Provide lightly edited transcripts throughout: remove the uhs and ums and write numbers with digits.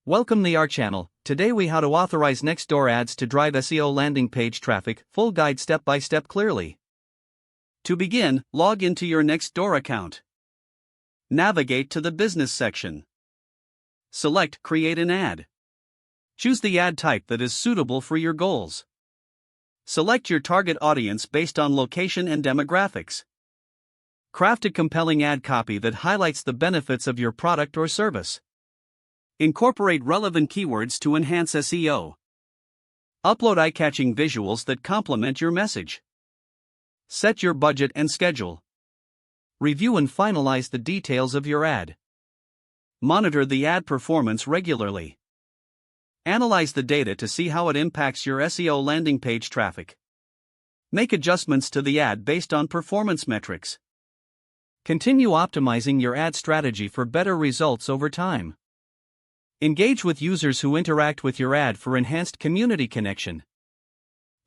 Welcome to our channel. Today we how to authorize Nextdoor ads to drive SEO landing page traffic. Full guide step by step clearly. To begin, log into your Nextdoor account. Navigate to the business section. Select create an ad. Choose the ad type that is suitable for your goals. Select your target audience based on location and demographics. Craft a compelling ad copy that highlights the benefits of your product or service. Incorporate relevant keywords to enhance SEO. Upload eye-catching visuals that complement your message. Set your budget and schedule. Review and finalize the details of your ad. Monitor the ad performance regularly. Analyze the data to see how it impacts your SEO landing page traffic. Make adjustments to the ad based on performance metrics. Continue optimizing your ad strategy for better results over time. Engage with users who interact with your ad for enhanced community connection.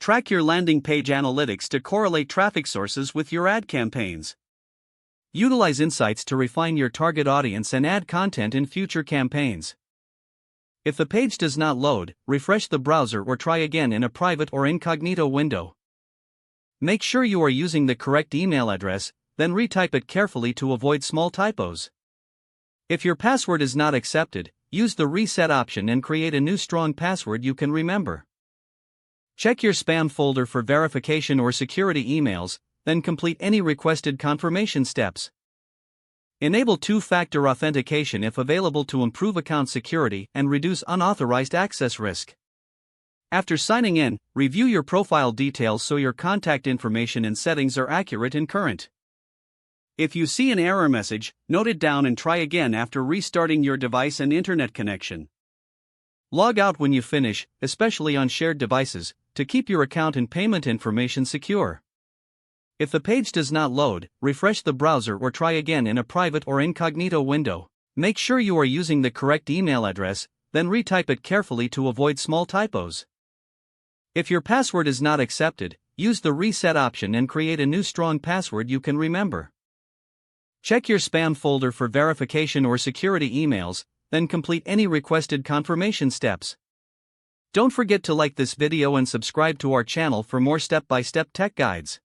Track your landing page analytics to correlate traffic sources with your ad campaigns. Utilize insights to refine your target audience and add content in future campaigns. If the page does not load, refresh the browser or try again in a private or incognito window. Make sure you are using the correct email address, then retype it carefully to avoid small typos. If your password is not accepted, use the reset option and create a new strong password you can remember. Check your spam folder for verification or security emails, then complete any requested confirmation steps. Enable two-factor authentication if available to improve account security and reduce unauthorized access risk. After signing in, review your profile details so your contact information and settings are accurate and current. If you see an error message, note it down and try again after restarting your device and internet connection. Log out when you finish, especially on shared devices, to keep your account and payment information secure. If the page does not load, refresh the browser or try again in a private or incognito window. Make sure you are using the correct email address, then retype it carefully to avoid small typos. If your password is not accepted, use the reset option and create a new strong password you can remember. Check your spam folder for verification or security emails, then complete any requested confirmation steps. Don't forget to like this video and subscribe to our channel for more step-by-step tech guides.